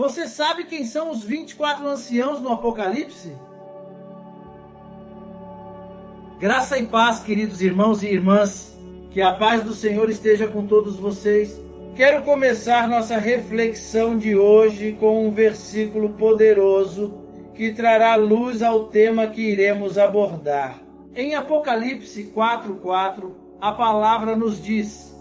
Você sabe quem são os 24 anciãos no Apocalipse? Graça e paz, queridos irmãos e irmãs. Que a paz do Senhor esteja com todos vocês. Quero começar nossa reflexão de hoje com um versículo poderoso que trará luz ao tema que iremos abordar. Em Apocalipse 4:4, a palavra nos diz: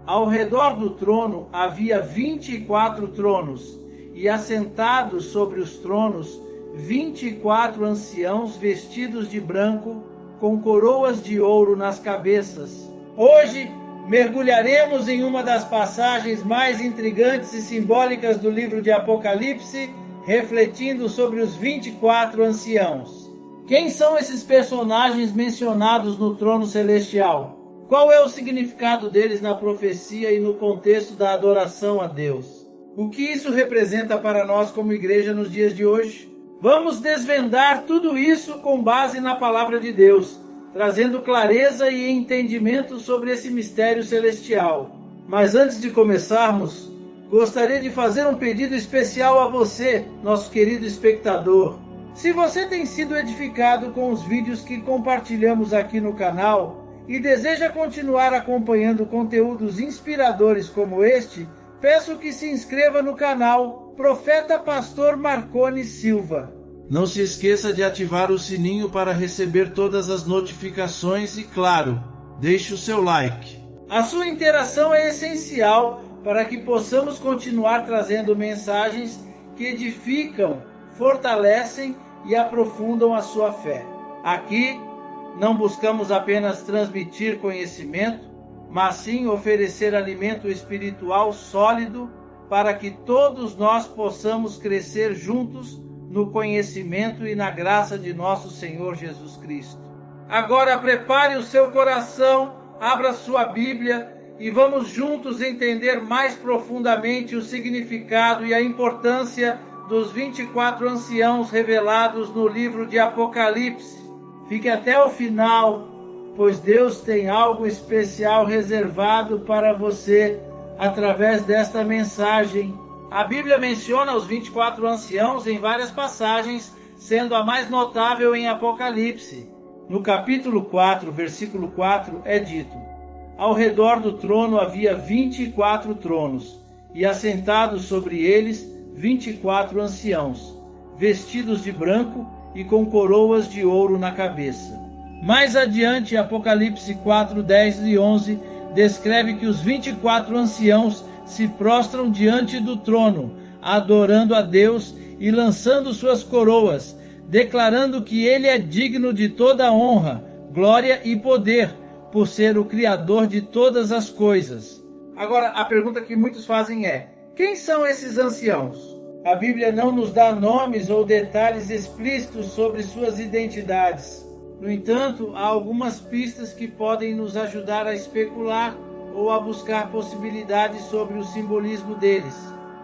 ao redor do trono havia 24 tronos, e assentados sobre os tronos 24 anciãos vestidos de branco, com coroas de ouro nas cabeças. Hoje mergulharemos em uma das passagens mais intrigantes e simbólicas do livro de Apocalipse, refletindo sobre os 24 anciãos. Quem são esses personagens mencionados no trono celestial? Qual é o significado deles na profecia e no contexto da adoração a Deus? O que isso representa para nós como igreja nos dias de hoje? Vamos desvendar tudo isso com base na palavra de Deus, trazendo clareza e entendimento sobre esse mistério celestial. Mas antes de começarmos, gostaria de fazer um pedido especial a você, nosso querido espectador. Se você tem sido edificado com os vídeos que compartilhamos aqui no canal e deseja continuar acompanhando conteúdos inspiradores como este, peço que se inscreva no canal Profeta Pastor Marconi Silva. Não se esqueça de ativar o sininho para receber todas as notificações e, claro, deixe o seu like. A sua interação é essencial para que possamos continuar trazendo mensagens que edificam, fortalecem e aprofundam a sua fé. Aqui, não buscamos apenas transmitir conhecimento, mas sim oferecer alimento espiritual sólido para que todos nós possamos crescer juntos no conhecimento e na graça de nosso Senhor Jesus Cristo. Agora prepare o seu coração, abra sua Bíblia e vamos juntos entender mais profundamente o significado e a importância dos 24 anciãos revelados no livro de Apocalipse. Fique até o final, pois Deus tem algo especial reservado para você através desta mensagem. A Bíblia menciona os 24 anciãos em várias passagens, sendo a mais notável em Apocalipse. No capítulo 4, versículo 4, é dito: ao redor do trono havia 24 tronos, e assentados sobre eles 24 anciãos, vestidos de branco e com coroas de ouro na cabeça. Mais adiante, Apocalipse 4, 10 e 11, descreve que os 24 anciãos se prostram diante do trono, adorando a Deus e lançando suas coroas, declarando que Ele é digno de toda honra, glória e poder, por ser o Criador de todas as coisas. Agora, a pergunta que muitos fazem é: quem são esses anciãos? A Bíblia não nos dá nomes ou detalhes explícitos sobre suas identidades. No entanto, há algumas pistas que podem nos ajudar a especular ou a buscar possibilidades sobre o simbolismo deles.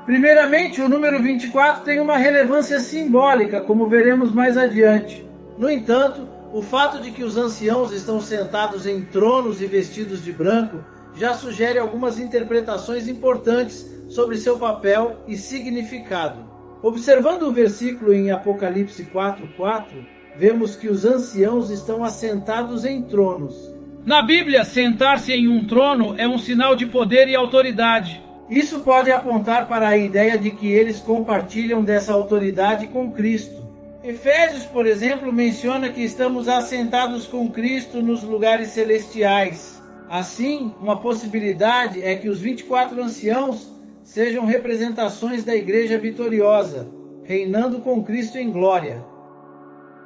Primeiramente, o número 24 tem uma relevância simbólica, como veremos mais adiante. No entanto, o fato de que os anciãos estão sentados em tronos e vestidos de branco já sugere algumas interpretações importantes sobre seu papel e significado. Observando o versículo em Apocalipse 4:4, vemos que os anciãos estão assentados em tronos. Na Bíblia, sentar-se em um trono é um sinal de poder e autoridade. Isso pode apontar para a ideia de que eles compartilham dessa autoridade com Cristo. Efésios, por exemplo, menciona que estamos assentados com Cristo nos lugares celestiais. Assim, uma possibilidade é que os 24 anciãos sejam representações da igreja vitoriosa, reinando com Cristo em glória.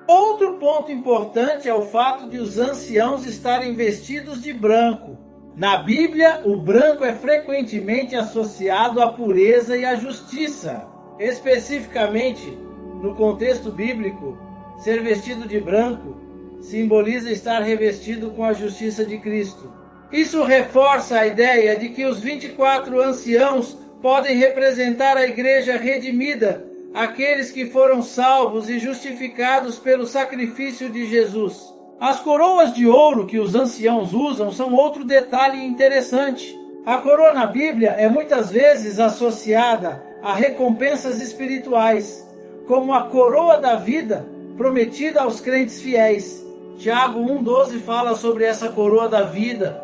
Outro ponto importante é o fato de os anciãos estarem vestidos de branco. Na Bíblia, o branco é frequentemente associado à pureza e à justiça. Especificamente, no contexto bíblico, ser vestido de branco simboliza estar revestido com a justiça de Cristo. Isso reforça a ideia de que os 24 anciãos podem representar a igreja redimida, aqueles que foram salvos e justificados pelo sacrifício de Jesus. As coroas de ouro que os anciãos usam são outro detalhe interessante. A coroa na Bíblia é muitas vezes associada a recompensas espirituais, como a coroa da vida prometida aos crentes fiéis. Tiago 1,12 fala sobre essa coroa da vida,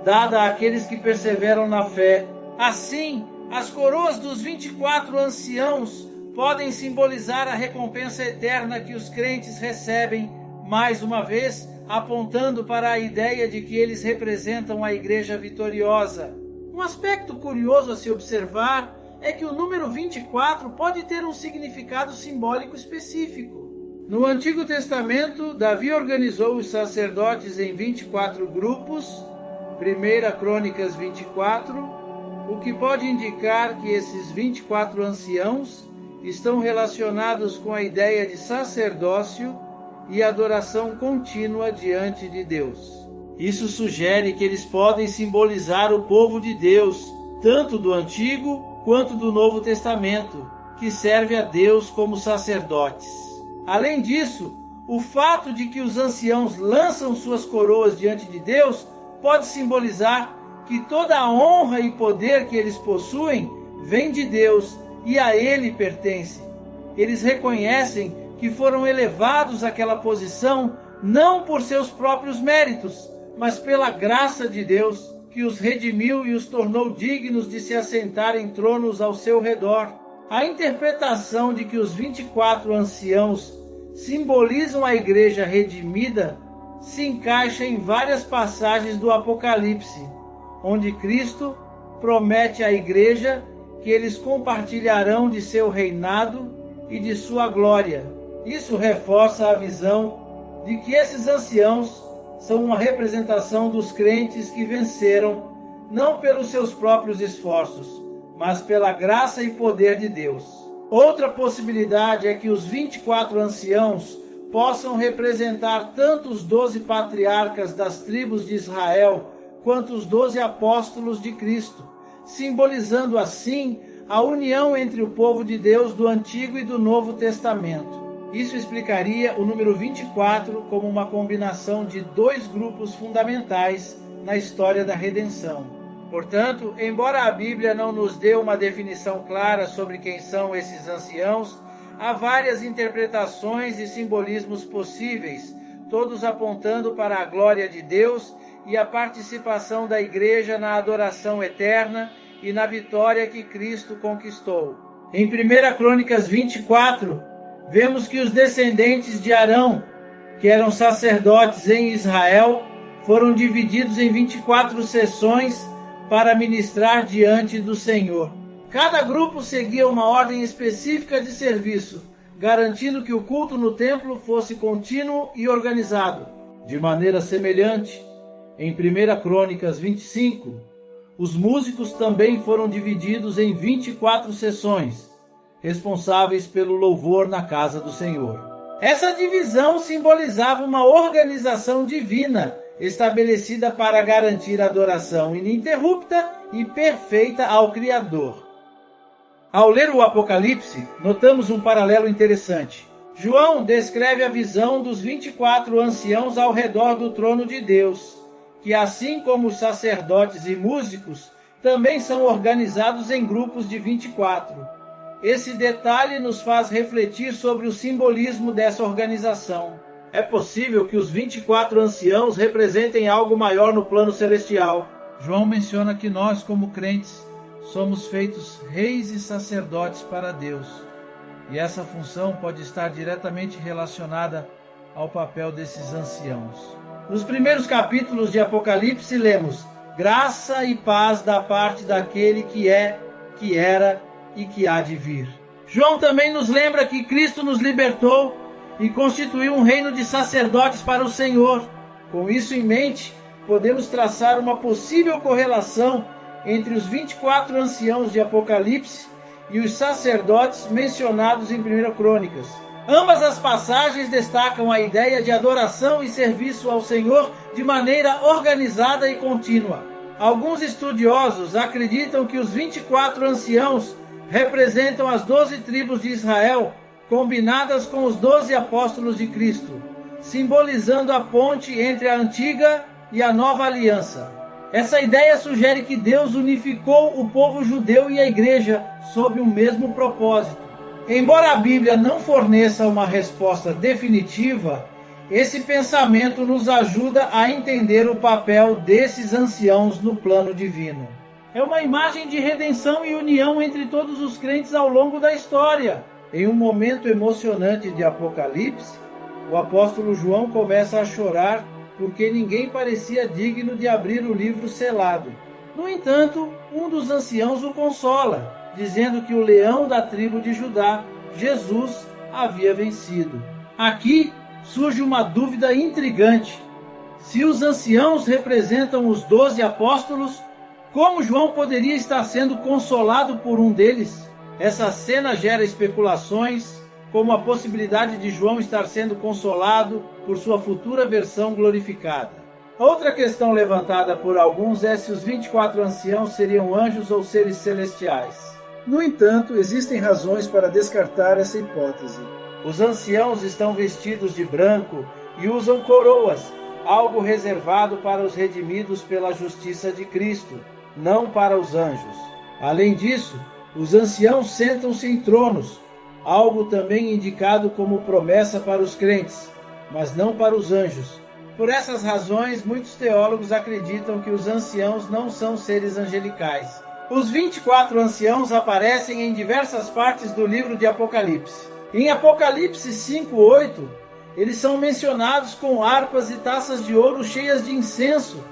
dada àqueles que perseveram na fé. Assim, as coroas dos 24 anciãos podem simbolizar a recompensa eterna que os crentes recebem, mais uma vez, apontando para a ideia de que eles representam a igreja vitoriosa. Um aspecto curioso a se observar é que o número 24 pode ter um significado simbólico específico. No Antigo Testamento, Davi organizou os sacerdotes em 24 grupos, 1 Crônicas 24, o que pode indicar que esses 24 anciãos estão relacionados com a ideia de sacerdócio e adoração contínua diante de Deus. Isso sugere que eles podem simbolizar o povo de Deus, tanto do Antigo quanto do Novo Testamento, que serve a Deus como sacerdotes. Além disso, o fato de que os anciãos lançam suas coroas diante de Deus pode simbolizar que toda a honra e poder que eles possuem vem de Deus e a Ele pertence. Eles reconhecem que foram elevados àquela posição não por seus próprios méritos, mas pela graça de Deus, que os redimiu e os tornou dignos de se assentar em tronos ao seu redor. A interpretação de que os 24 anciãos simbolizam a igreja redimida se encaixa em várias passagens do Apocalipse, onde Cristo promete à igreja que eles compartilharão de seu reinado e de sua glória. Isso reforça a visão de que esses anciãos são uma representação dos crentes que venceram, não pelos seus próprios esforços, mas pela graça e poder de Deus. Outra possibilidade é que os 24 anciãos possam representar tanto os 12 patriarcas das tribos de Israel, quanto os 12 apóstolos de Cristo, simbolizando assim a união entre o povo de Deus do Antigo e do Novo Testamento. Isso explicaria o número 24 como uma combinação de dois grupos fundamentais na história da redenção. Portanto, embora a Bíblia não nos dê uma definição clara sobre quem são esses anciãos, há várias interpretações e simbolismos possíveis, todos apontando para a glória de Deus e a participação da igreja na adoração eterna e na vitória que Cristo conquistou. Em 1 Crônicas 24, vemos que os descendentes de Arão, que eram sacerdotes em Israel, foram divididos em 24 seções para ministrar diante do Senhor. Cada grupo seguia uma ordem específica de serviço, garantindo que o culto no templo fosse contínuo e organizado. De maneira semelhante, em 1 Crônicas 25, os músicos também foram divididos em 24 seções, responsáveis pelo louvor na casa do Senhor. Essa divisão simbolizava uma organização divina, estabelecida para garantir a adoração ininterrupta e perfeita ao Criador. Ao ler o Apocalipse, notamos um paralelo interessante. João descreve a visão dos 24 anciãos ao redor do trono de Deus, que assim como os sacerdotes e músicos, também são organizados em grupos de 24. Esse detalhe nos faz refletir sobre o simbolismo dessa organização. É possível que os 24 anciãos representem algo maior no plano celestial. João menciona que nós, como crentes, somos feitos reis e sacerdotes para Deus. E essa função pode estar diretamente relacionada ao papel desses anciãos. Nos primeiros capítulos de Apocalipse lemos: graça e paz da parte daquele que é, que era e que há de vir. João também nos lembra que Cristo nos libertou e constituiu um reino de sacerdotes para o Senhor. Com isso em mente, podemos traçar uma possível correlação entre os 24 anciãos de Apocalipse e os sacerdotes mencionados em 1 Crônicas. Ambas as passagens destacam a ideia de adoração e serviço ao Senhor de maneira organizada e contínua. Alguns estudiosos acreditam que os 24 anciãos representam as 12 tribos de Israel, combinadas com os 12 apóstolos de Cristo, simbolizando a ponte entre a antiga e a nova aliança. Essa ideia sugere que Deus unificou o povo judeu e a igreja sob o mesmo propósito. Embora a Bíblia não forneça uma resposta definitiva, esse pensamento nos ajuda a entender o papel desses anciãos no plano divino. É uma imagem de redenção e união entre todos os crentes ao longo da história. Em um momento emocionante de Apocalipse, o apóstolo João começa a chorar porque ninguém parecia digno de abrir o livro selado. No entanto, um dos anciãos o consola, dizendo que o leão da tribo de Judá, Jesus, havia vencido. Aqui surge uma dúvida intrigante. Se os anciãos representam os 12 apóstolos, como João poderia estar sendo consolado por um deles? Essa cena gera especulações, como a possibilidade de João estar sendo consolado por sua futura versão glorificada. Outra questão levantada por alguns é se os 24 anciãos seriam anjos ou seres celestiais. No entanto, existem razões para descartar essa hipótese. Os anciãos estão vestidos de branco e usam coroas, algo reservado para os redimidos pela justiça de Cristo, não para os anjos. Além disso, os anciãos sentam-se em tronos, algo também indicado como promessa para os crentes, mas não para os anjos. Por essas razões, muitos teólogos acreditam que os anciãos não são seres angelicais. Os 24 anciãos aparecem em diversas partes do livro de Apocalipse. Em Apocalipse 5:8, eles são mencionados com harpas e taças de ouro cheias de incenso,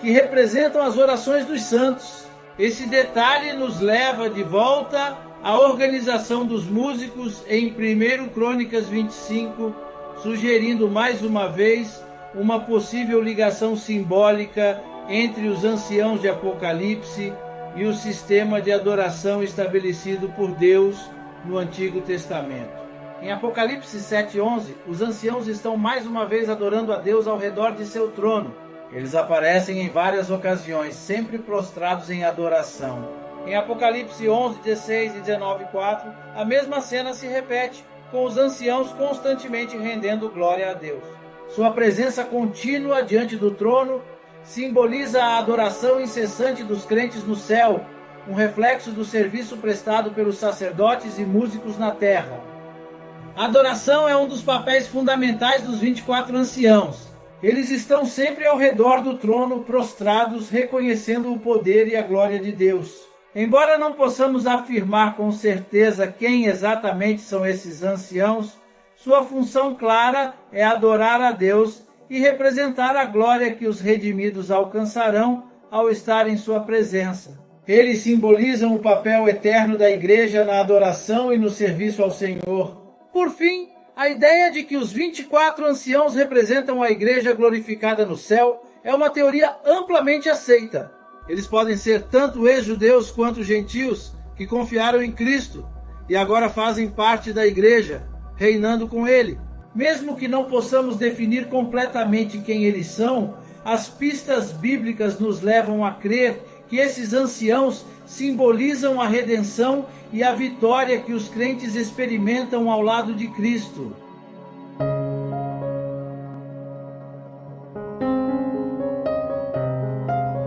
que representam as orações dos santos. Esse detalhe nos leva de volta à organização dos músicos em 1 Crônicas 25, sugerindo mais uma vez uma possível ligação simbólica entre os anciãos de Apocalipse e o sistema de adoração estabelecido por Deus no Antigo Testamento. Em Apocalipse 7:11, os anciãos estão mais uma vez adorando a Deus ao redor de seu trono. Eles aparecem em várias ocasiões, sempre prostrados em adoração. Em Apocalipse 11:16 e 19:4, a mesma cena se repete, com os anciãos constantemente rendendo glória a Deus. Sua presença contínua diante do trono simboliza a adoração incessante dos crentes no céu, um reflexo do serviço prestado pelos sacerdotes e músicos na terra. A adoração é um dos papéis fundamentais dos 24 anciãos. Eles estão sempre ao redor do trono, prostrados, reconhecendo o poder e a glória de Deus. Embora não possamos afirmar com certeza quem exatamente são esses anciãos, sua função clara é adorar a Deus e representar a glória que os redimidos alcançarão ao estar em sua presença. Eles simbolizam o papel eterno da igreja na adoração e no serviço ao Senhor. Por fim, a ideia de que os 24 anciãos representam a igreja glorificada no céu é uma teoria amplamente aceita. Eles podem ser tanto ex-judeus quanto gentios que confiaram em Cristo e agora fazem parte da igreja, reinando com Ele. Mesmo que não possamos definir completamente quem eles são, as pistas bíblicas nos levam a crer que esses anciãos simbolizam a redenção e a vitória que os crentes experimentam ao lado de Cristo.